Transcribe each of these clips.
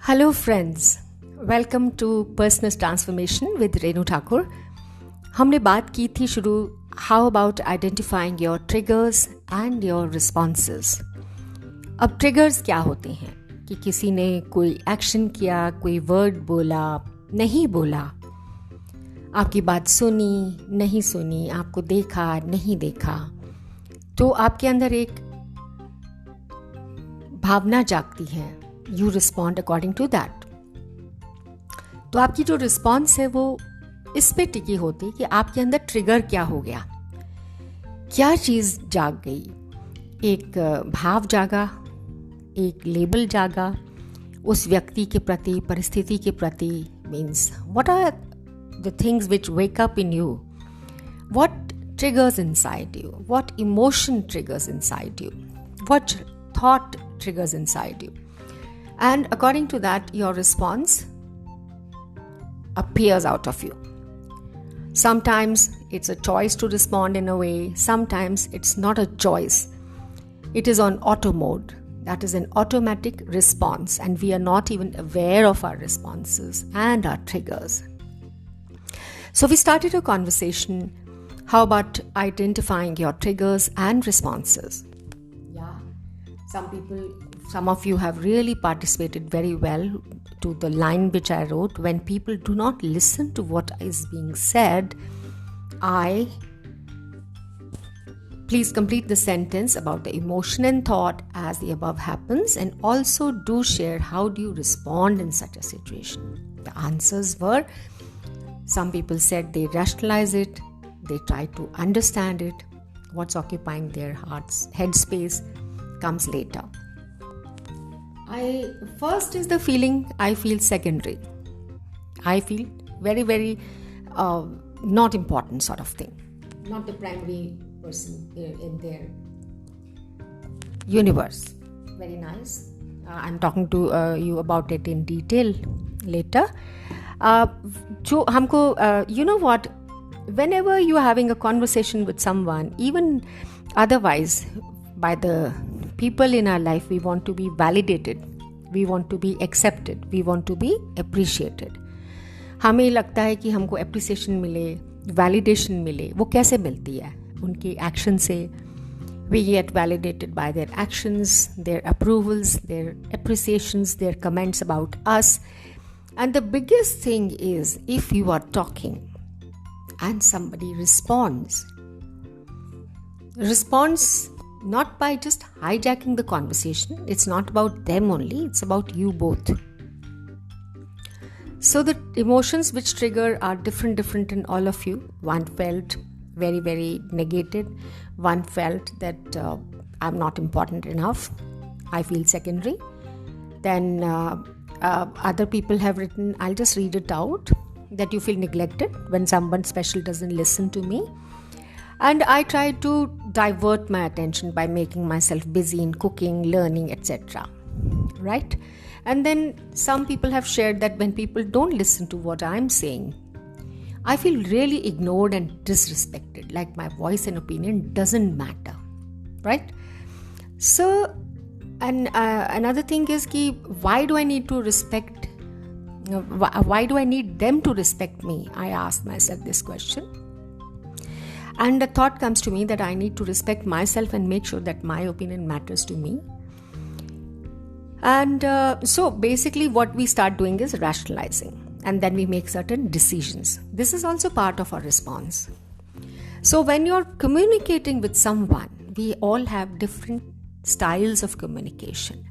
Hello friends, welcome to Personal Transformation with Renu Thakur. हमने बात की थी शुरू how about identifying your triggers and your responses. अब triggers क्या होते हैं कि किसी ने कोई एक्शन किया, कोई वर्ड बोला, नहीं बोला, आपकी बात सुनी, नहीं सुनी, आपको देखा, नहीं देखा, तो आपके अंदर एक भावना जागती है. You respond according to that. तो आपकी जो रिस्पॉन्स है वो इस पे टिकी होती कि आपके अंदर ट्रिगर क्या हो गया, क्या चीज़ जाग गई. एक भाव जागा, एक लेबल जागा उस व्यक्ति के प्रति, परिस्थिति के प्रति. Means what are the things which wake up in you, what triggers inside you, what emotion triggers inside you, what thought triggers inside you, and according to that your response appears out of you. Sometimes it's a choice to respond in a way, sometimes it's not a choice, it is on auto mode. That is an automatic response and we are not even aware of our responses and our triggers. So we started a conversation, how about identifying your triggers and responses. Some of you have really participated very well to the line which I wrote. When people do not listen to what is being said, please complete the sentence about the emotion and thought as the above happens, and also do share how do you respond in such a situation. The answers were, some people said they rationalize it, they try to understand it, what's occupying their headspace comes later. First is the feeling I feel secondary. I feel very, very not important sort of thing. Not the primary person in their universe. Very nice. I'm talking to you about it in detail later. जो हमको, you know what, whenever you are having a conversation with someone, even otherwise, by the people in our life, we want to be validated, we want to be accepted, we want to be appreciated. हमें लगता है कि हमको appreciation मिले, validation मिले. वो कैसे मिलती है? उनके action से. We get validated by their actions, their approvals, their appreciations, their comments about us. And the biggest thing is, if you are talking and somebody responds not by just hijacking the conversation. It's not about them only, it's about you both. So the emotions which trigger are different in all of you. One felt very, very negated. One felt that I'm not important enough. I feel secondary. Then other people have written, I'll just read it out, that you feel neglected when someone special doesn't listen to me. And I try to divert my attention by making myself busy in cooking, learning, etc. Right? And then some people have shared that when people don't listen to what I'm saying, I feel really ignored and disrespected, like my voice and opinion doesn't matter. Right? So, and another thing is, why do I need to respect, why do I need them to respect me? I asked myself this question. And the thought comes to me that I need to respect myself and make sure that my opinion matters to me. And so basically what we start doing is rationalizing, and then we make certain decisions. This is also part of our response. So when you're communicating with someone, we all have different styles of communication.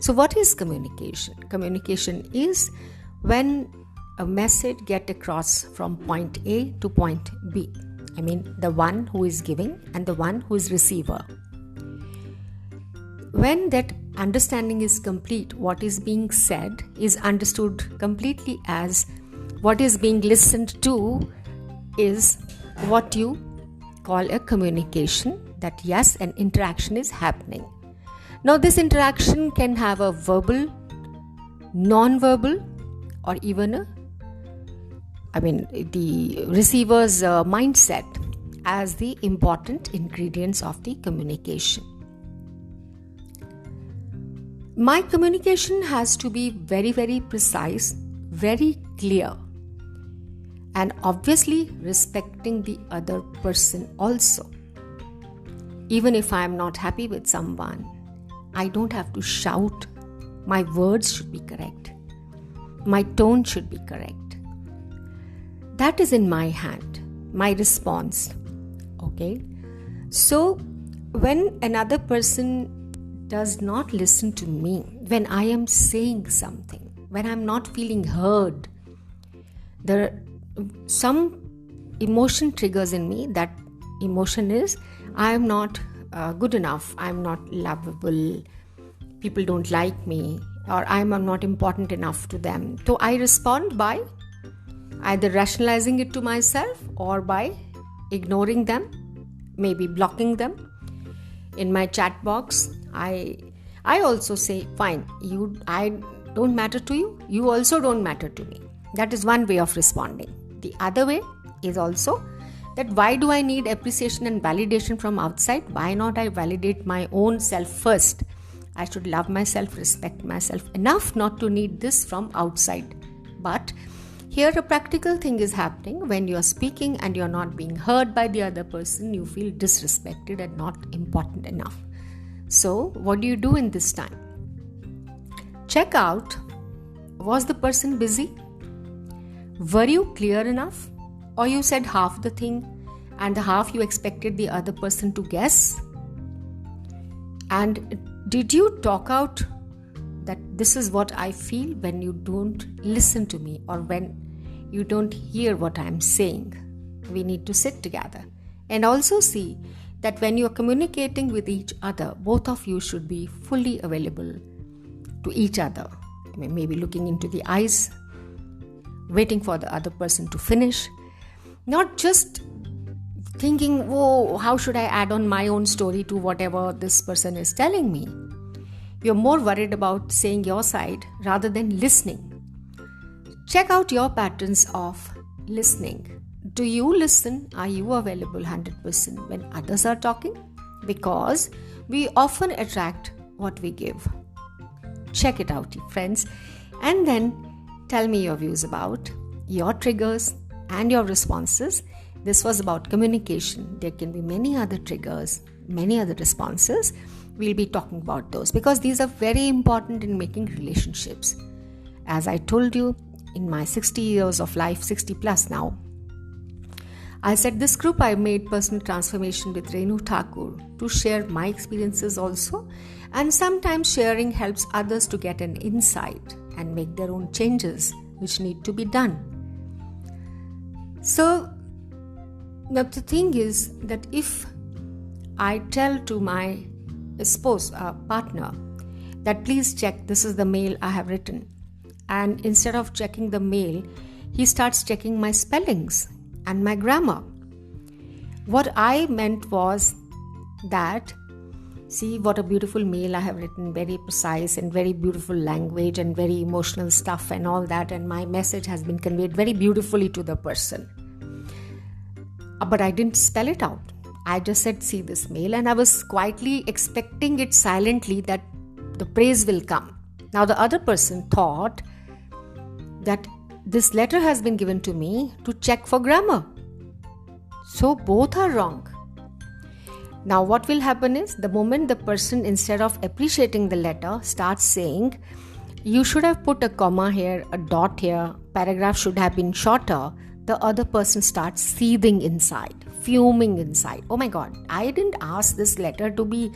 So what is communication? Communication is when a message gets across from point A to point B. I mean, the one who is giving and the one who is receiver. When that understanding is complete, what is being said is understood completely as what is being listened to is what you call a communication, that yes, an interaction is happening. Now, this interaction can have a verbal, non-verbal, or even the receiver's mindset as the important ingredients of the communication. My communication has to be very, very precise, very clear, and obviously respecting the other person also. Even if I am not happy with someone, I don't have to shout. My words should be correct. My tone should be correct. That is in my hand, my response. Okay? So, when another person does not listen to me, when I am saying something, when I'm not feeling heard, there are some emotion triggers in me. That emotion is, I am not good enough, I am not lovable, people don't like me, or I am not important enough to them. So I respond by either rationalizing it to myself or by ignoring them, maybe blocking them. In my chat box, I also say, fine, I don't matter to you, you also don't matter to me. That is one way of responding. The other way is also that why do I need appreciation and validation from outside? Why not I validate my own self first? I should love myself, respect myself enough not to need this from outside. But here a practical thing is happening. When you are speaking and you are not being heard by the other person, you feel disrespected and not important enough. So what do you do in this time? Check out, was the person busy? Were you clear enough? Or you said half the thing and the half you expected the other person to guess? And did you talk out that this is what I feel when you don't listen to me or when you don't hear what I'm saying? We need to sit together and also see that when you are communicating with each other, both of you should be fully available to each other. Maybe looking into the eyes, waiting for the other person to finish. Not just thinking, oh, how should I add on my own story to whatever this person is telling me? You're more worried about saying your side rather than listening. Check out your patterns of listening. Do you listen? Are you available 100% when others are talking? Because we often attract what we give. Check it out, friends. And then tell me your views about your triggers and your responses. This was about communication. There can be many other triggers, many other responses. We'll be talking about those because these are very important in making relationships. As I told you, in my 60 years of life, 60 plus now, I said this group I made personal transformation with Renu Thakur to share my experiences also, and sometimes sharing helps others to get an insight and make their own changes which need to be done. So now the thing is that if I tell to my spouse, partner, that please check, this is the mail I have written, and instead of checking the mail, he starts checking my spellings and my grammar. What I meant was that, see what a beautiful mail I have written, very precise and very beautiful language and very emotional stuff and all that, and my message has been conveyed very beautifully to the person. But I didn't spell it out. I just said, see this mail, and I was quietly expecting it silently that the praise will come. Now the other person thought that this letter has been given to me to check for grammar. So both are wrong. Now what will happen is, the moment the person, instead of appreciating the letter, starts saying, you should have put a comma here, a dot here, paragraph should have been shorter, the other person starts seething inside, fuming inside. Oh my God, I didn't ask this letter to be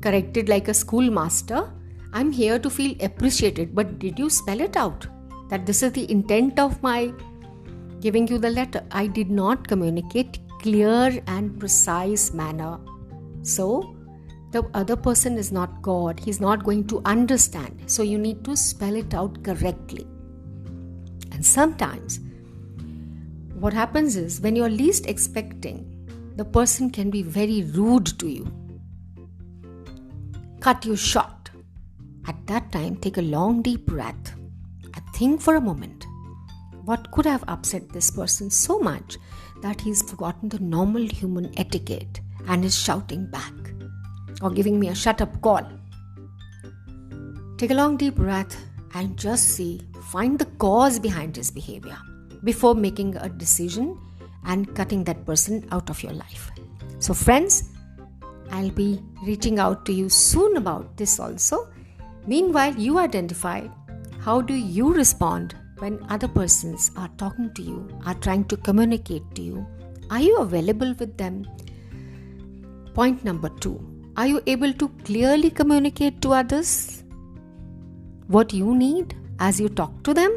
corrected like a schoolmaster. I'm here to feel appreciated, but did you spell it out? That this is the intent of my giving you the letter. I did not communicate clear and precise manner. So the other person is not God. He's not going to understand. So you need to spell it out correctly. And sometimes what happens is, when you're least expecting, the person can be very rude to you, cut you short. At that time, take a long deep breath and think for a moment, what could have upset this person so much that he's forgotten the normal human etiquette and is shouting back or giving me a shut up call? Take a long deep breath and just find the cause behind his behavior before making a decision and cutting that person out of your life. So friends, I'll be reaching out to you soon about this also. Meanwhile, you identify how do you respond when other persons are talking to you, are trying to communicate to you. Are you available with them? Point number 2, are you able to clearly communicate to others what you need as you talk to them?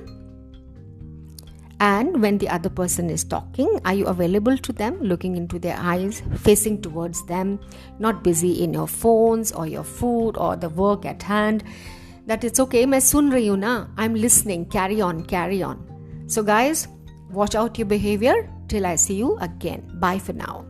And when the other person is talking, are you available to them, looking into their eyes, facing towards them, not busy in your phones or your food or the work at hand? That it's okay, main sun rahi hu na, I'm listening, carry on. So guys, watch out your behavior till I see you again. Bye for now.